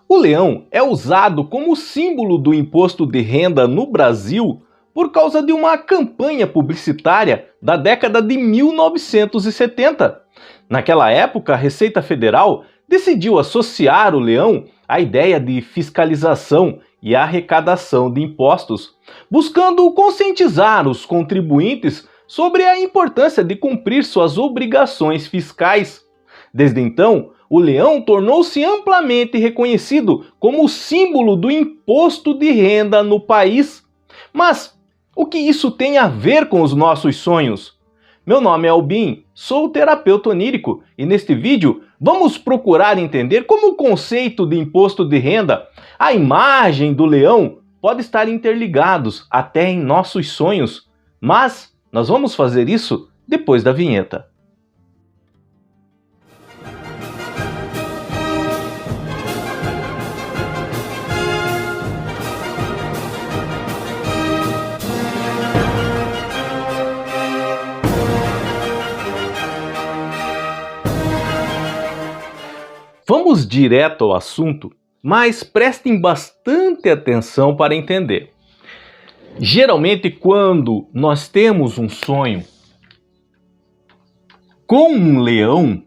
O leão é usado como símbolo do imposto de renda no Brasil por causa de uma campanha publicitária da década de 1970. Naquela época, a Receita Federal decidiu associar o leão à ideia de fiscalização e arrecadação de impostos, buscando conscientizar os contribuintes sobre a importância de cumprir suas obrigações fiscais. Desde então, o leão tornou-se amplamente reconhecido como símbolo do imposto de renda no país. Mas o que isso tem a ver com os nossos sonhos? Meu nome é Albin, sou terapeuta onírico e neste vídeo vamos procurar entender como o conceito de imposto de renda, a imagem do leão, pode estar interligados até em nossos sonhos. Mas nós vamos fazer isso depois da vinheta. Vamos direto ao assunto, mas prestem bastante atenção para entender. Geralmente, quando nós temos um sonho com um leão,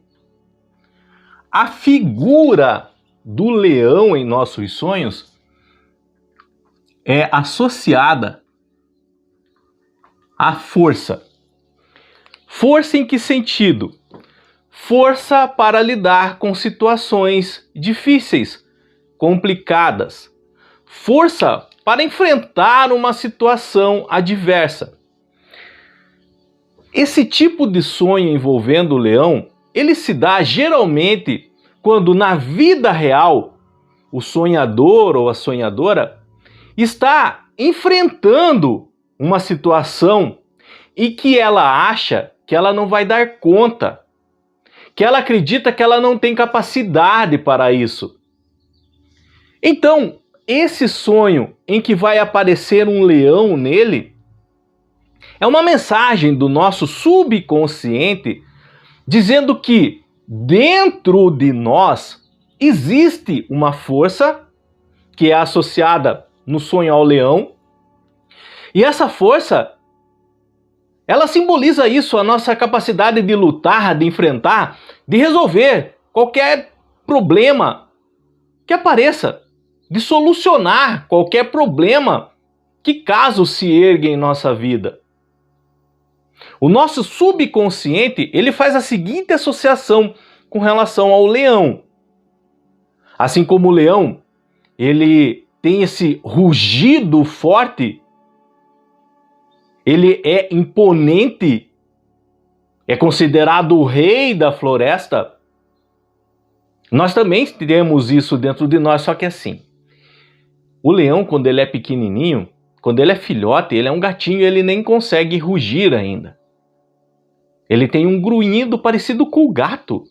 a figura do leão em nossos sonhos é associada à força. Força em que sentido? Força para lidar com situações difíceis, complicadas. Força para enfrentar uma situação adversa. Esse tipo de sonho envolvendo o leão, ele se dá geralmente quando na vida real o sonhador ou a sonhadora está enfrentando uma situação e que ela acha que ela não vai dar conta, que ela acredita que ela não tem capacidade para isso. Então, esse sonho em que vai aparecer um leão nele é uma mensagem do nosso subconsciente dizendo que dentro de nós existe uma força que é associada no sonho ao leão, e essa força ela simboliza isso, a nossa capacidade de lutar, de enfrentar, de resolver qualquer problema que apareça, de solucionar qualquer problema que caso se ergue em nossa vida. O nosso subconsciente, ele faz a seguinte associação com relação ao leão. Assim como o leão, ele tem esse rugido forte, ele é imponente, é considerado o rei da floresta. Nós também temos isso dentro de nós, só que assim, o leão, quando ele é pequenininho, quando ele é filhote, ele é um gatinho, ele nem consegue rugir ainda. Ele tem um grunhido parecido com o gato.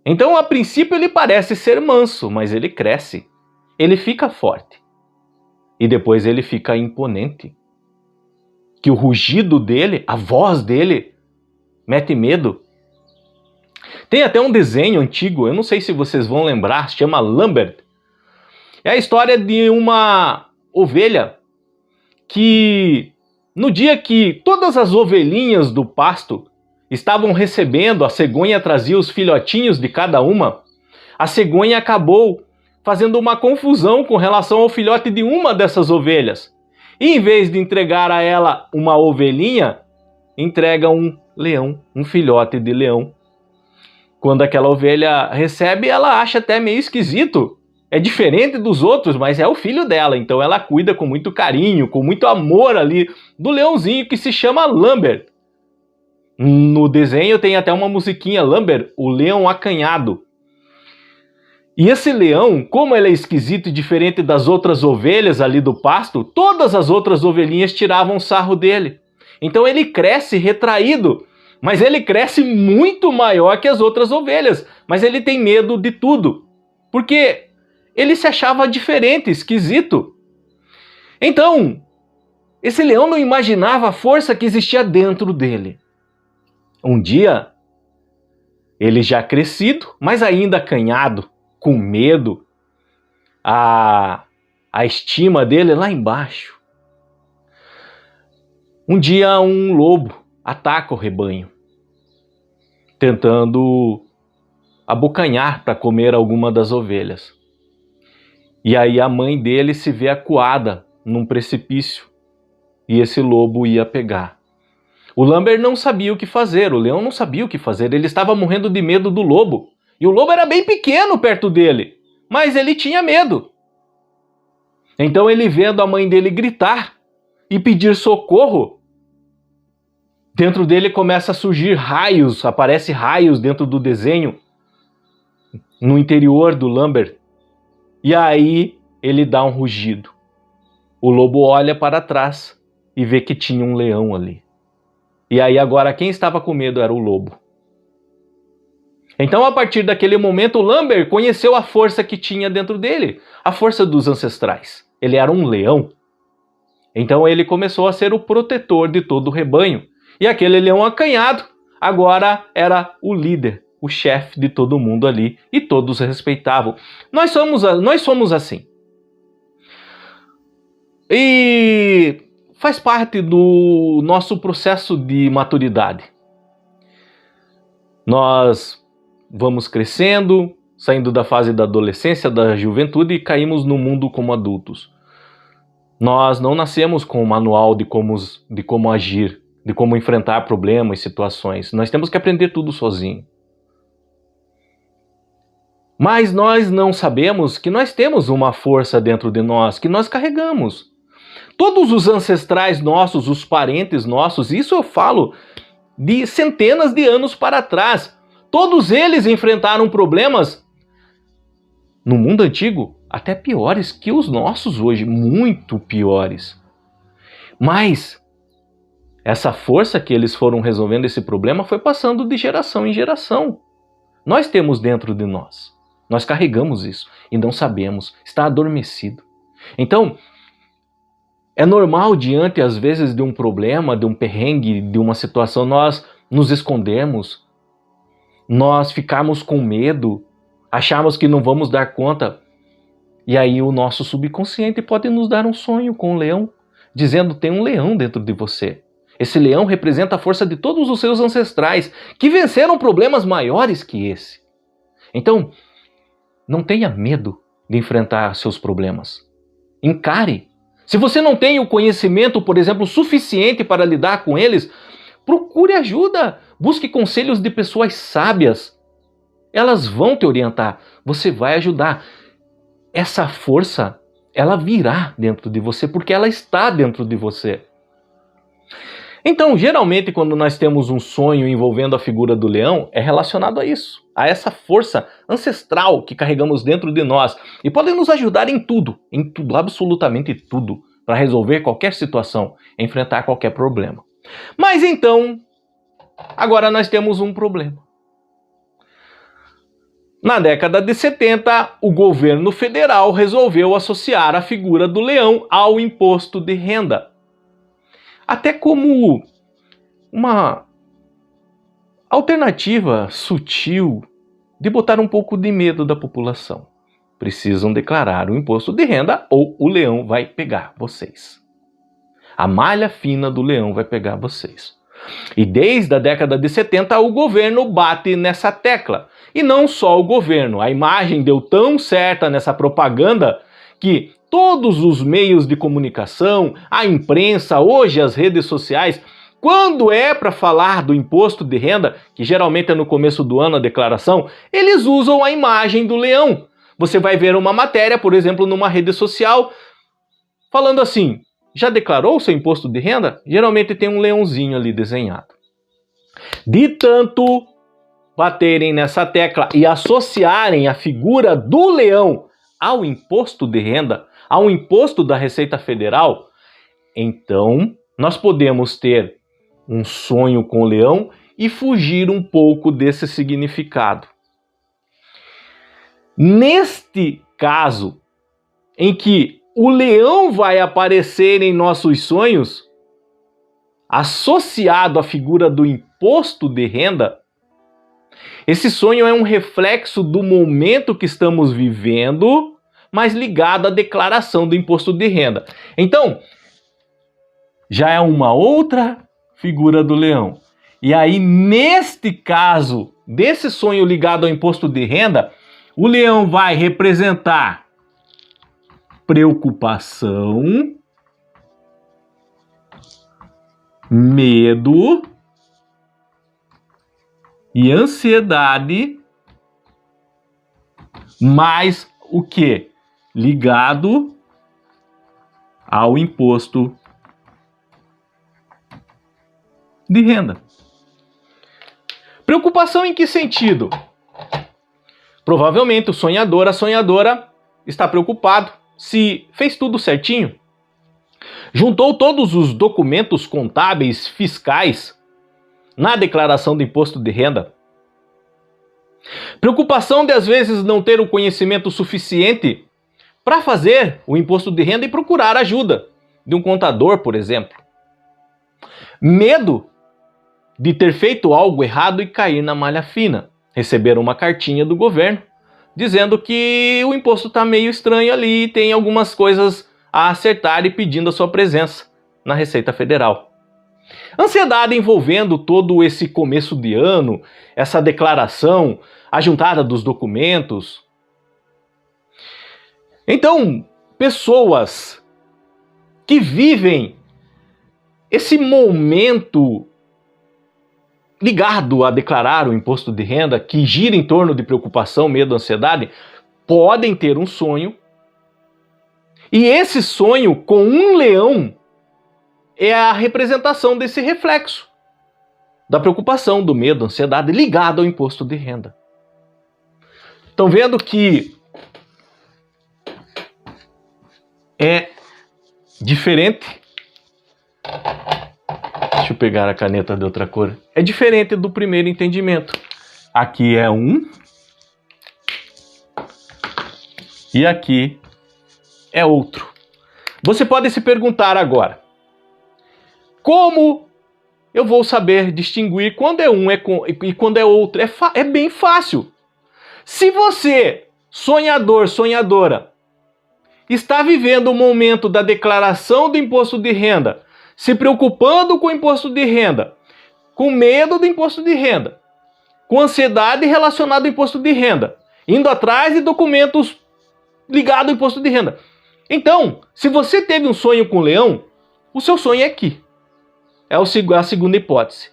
Então, a princípio, ele parece ser manso, mas ele cresce, ele fica forte e depois ele fica imponente. Que o rugido dele, a voz dele, mete medo. Tem até um desenho antigo, eu não sei se vocês vão lembrar, se chama Lambert. É a história de uma ovelha que, no dia que todas as ovelhinhas do pasto estavam recebendo, a cegonha trazia os filhotinhos de cada uma, a cegonha acabou fazendo uma confusão com relação ao filhote de uma dessas ovelhas. E em vez de entregar a ela uma ovelhinha, entrega um leão, um filhote de leão. Quando aquela ovelha recebe, ela acha até meio esquisito. É diferente dos outros, mas é o filho dela. Então ela cuida com muito carinho, com muito amor ali do leãozinho que se chama Lambert. No desenho tem até uma musiquinha, Lambert, o leão acanhado. E esse leão, como ele é esquisito e diferente das outras ovelhas ali do pasto, todas as outras ovelhinhas tiravam sarro dele. Então ele cresce retraído, mas ele cresce muito maior que as outras ovelhas. Mas ele tem medo de tudo, porque ele se achava diferente, esquisito. Então, esse leão não imaginava a força que existia dentro dele. Um dia, ele já crescido, mas ainda acanhado, com medo, a estima dele lá embaixo. Um dia um lobo ataca o rebanho, tentando abocanhar para comer alguma das ovelhas. E aí a mãe dele se vê acuada num precipício e esse lobo ia pegar. O Lambert não sabia o que fazer, o leão não sabia o que fazer, ele estava morrendo de medo do lobo. E o lobo era bem pequeno perto dele, mas ele tinha medo. Então ele, vendo a mãe dele gritar e pedir socorro, dentro dele começa a surgir raios, aparece raios dentro do desenho, no interior do Lambert. E aí ele dá um rugido. O lobo olha para trás e vê que tinha um leão ali. E aí agora quem estava com medo era o lobo. Então a partir daquele momento o Lambert conheceu a força que tinha dentro dele, a força dos ancestrais. Ele era um leão. Então ele começou a ser o protetor de todo o rebanho. E aquele leão acanhado agora era o líder, o chefe de todo mundo ali, e todos respeitavam. Nós somos assim. E faz parte do nosso processo de maturidade. Nós vamos crescendo, saindo da fase da adolescência, da juventude e caímos no mundo como adultos. Nós não nascemos com um manual de como agir, de como enfrentar problemas e situações. Nós temos que aprender tudo sozinho. Mas nós não sabemos que nós temos uma força dentro de nós, que nós carregamos. Todos os ancestrais nossos, os parentes nossos, isso eu falo de centenas de anos para trás. Todos eles enfrentaram problemas no mundo antigo, até piores que os nossos hoje, muito piores. Mas essa força que eles foram resolvendo esse problema foi passando de geração em geração. Nós temos dentro de nós. Nós carregamos isso e não sabemos, está adormecido. Então, é normal diante, às vezes, de um problema, de um perrengue, de uma situação, nós nos escondermos, nós ficarmos com medo, acharmos que não vamos dar conta. E aí o nosso subconsciente pode nos dar um sonho com um leão, dizendo: tem um leão dentro de você. Esse leão representa a força de todos os seus ancestrais, que venceram problemas maiores que esse. Então, não tenha medo de enfrentar seus problemas. Encare. Se você não tem o conhecimento, por exemplo, suficiente para lidar com eles, procure ajuda. Busque conselhos de pessoas sábias. Elas vão te orientar. Você vai ajudar. Essa força, ela virá dentro de você, porque ela está dentro de você. Então, geralmente, quando nós temos um sonho envolvendo a figura do leão, é relacionado a isso, a essa força ancestral que carregamos dentro de nós e pode nos ajudar em tudo, absolutamente tudo, para resolver qualquer situação, enfrentar qualquer problema. Mas então, agora nós temos um problema. Na década de 70, o governo federal resolveu associar a figura do leão ao imposto de renda. Até como uma alternativa sutil de botar um pouco de medo da população. Precisam declarar o imposto de renda ou o leão vai pegar vocês. A malha fina do leão vai pegar vocês. E desde a década de 70 o governo bate nessa tecla. E não só o governo, a imagem deu tão certa nessa propaganda que todos os meios de comunicação, a imprensa, hoje as redes sociais, quando é para falar do imposto de renda, que geralmente é no começo do ano a declaração, eles usam a imagem do leão. Você vai ver uma matéria, por exemplo, numa rede social, falando assim: já declarou o seu imposto de renda? Geralmente tem um leãozinho ali desenhado. De tanto baterem nessa tecla e associarem a figura do leão ao imposto de renda, ao imposto da Receita Federal, então nós podemos ter um sonho com o leão e fugir um pouco desse significado. Neste caso, em que o leão vai aparecer em nossos sonhos, associado à figura do imposto de renda, esse sonho é um reflexo do momento que estamos vivendo mas ligado à declaração do imposto de renda. Então, já é uma outra figura do leão. E aí, neste caso, desse sonho ligado ao imposto de renda, o leão vai representar preocupação, medo e ansiedade, mais o que? Ligado ao imposto de renda. Preocupação em que sentido? Provavelmente o sonhador, a sonhadora está preocupado se fez tudo certinho. Juntou todos os documentos contábeis fiscais na declaração do imposto de renda. Preocupação de às vezes não ter o conhecimento suficiente para fazer o imposto de renda e procurar ajuda de um contador, por exemplo. Medo de ter feito algo errado e cair na malha fina. Receber uma cartinha do governo dizendo que o imposto está meio estranho ali e tem algumas coisas a acertar e pedindo a sua presença na Receita Federal. Ansiedade envolvendo todo esse começo de ano, essa declaração, a juntada dos documentos. Então, pessoas que vivem esse momento ligado a declarar o imposto de renda, que gira em torno de preocupação, medo, ansiedade, podem ter um sonho. E esse sonho com um leão é a representação desse reflexo da preocupação, do medo, ansiedade ligado ao imposto de renda. Estão vendo que é diferente? Deixa eu pegar a caneta de outra cor. É diferente do primeiro entendimento. Aqui é um e aqui é outro. Você pode se perguntar agora: como eu vou saber distinguir quando é um e quando é outro? É bem fácil. Se você, sonhador, sonhadora, está vivendo o momento da declaração do imposto de renda, se preocupando com o imposto de renda, com medo do imposto de renda, com ansiedade relacionada ao imposto de renda, indo atrás de documentos ligados ao imposto de renda. Então, se você teve um sonho com o leão, o seu sonho é aqui. É a segunda hipótese.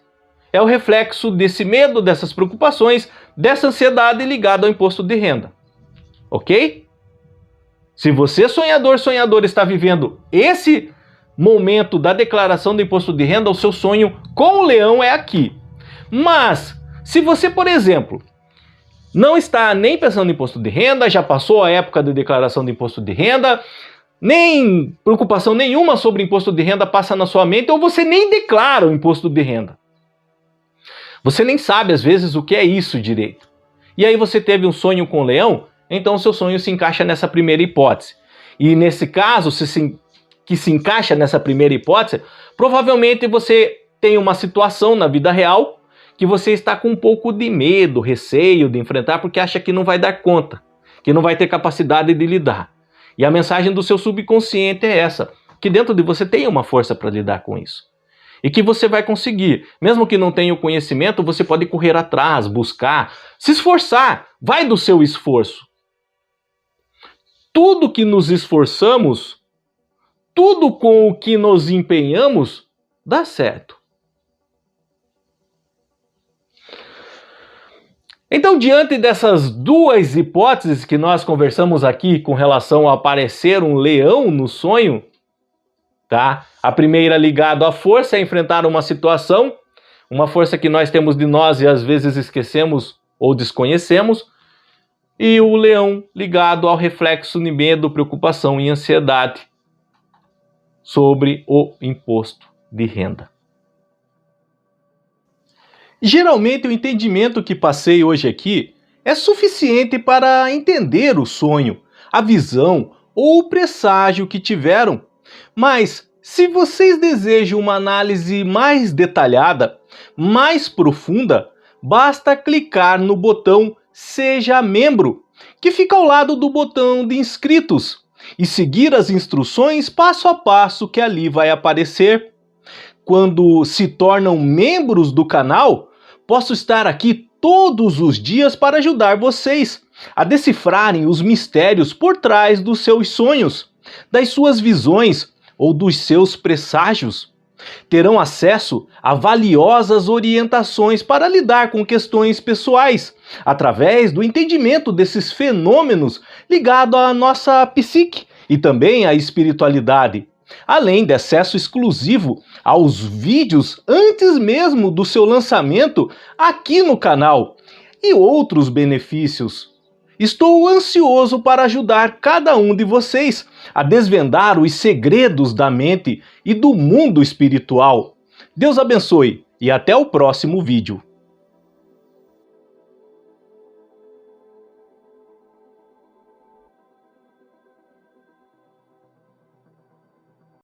É o reflexo desse medo, dessas preocupações, dessa ansiedade ligada ao imposto de renda. Ok? Se você, sonhador, sonhadora, está vivendo esse momento da declaração do imposto de renda, o seu sonho com o leão é aqui. Mas, se você, por exemplo, não está nem pensando em imposto de renda, já passou a época de declaração de imposto de renda, nem preocupação nenhuma sobre imposto de renda passa na sua mente, ou você nem declara o imposto de renda. Você nem sabe, às vezes, o que é isso direito. E aí você teve um sonho com o leão, então o seu sonho se encaixa nessa primeira hipótese. E nesse caso, que se encaixa nessa primeira hipótese, provavelmente você tem uma situação na vida real que você está com um pouco de medo, receio de enfrentar, porque acha que não vai dar conta, que não vai ter capacidade de lidar. E a mensagem do seu subconsciente é essa, que dentro de você tem uma força para lidar com isso. E que você vai conseguir. Mesmo que não tenha o conhecimento, você pode correr atrás, buscar, se esforçar. Vai do seu esforço. Tudo que nos esforçamos, tudo com o que nos empenhamos, dá certo. Então, diante dessas duas hipóteses que nós conversamos aqui com relação a aparecer um leão no sonho, tá? A primeira ligada à força é enfrentar uma situação, uma força que nós temos de nós e às vezes esquecemos ou desconhecemos, e o leão ligado ao reflexo de medo, preocupação e ansiedade sobre o imposto de renda. Geralmente o entendimento que passei hoje aqui é suficiente para entender o sonho, a visão ou o presságio que tiveram. Mas se vocês desejam uma análise mais detalhada, mais profunda, basta clicar no botão Seja Membro que fica ao lado do botão de inscritos e seguir as instruções passo a passo que ali vai aparecer. Quando se tornam membros do canal, posso estar aqui todos os dias para ajudar vocês a decifrarem os mistérios por trás dos seus sonhos, das suas visões ou dos seus presságios. Terão acesso a valiosas orientações para lidar com questões pessoais, através do entendimento desses fenômenos ligados à nossa psique e também à espiritualidade, além de acesso exclusivo aos vídeos antes mesmo do seu lançamento aqui no canal e outros benefícios. Estou ansioso para ajudar cada um de vocês a desvendar os segredos da mente e do mundo espiritual. Deus abençoe e até o próximo vídeo.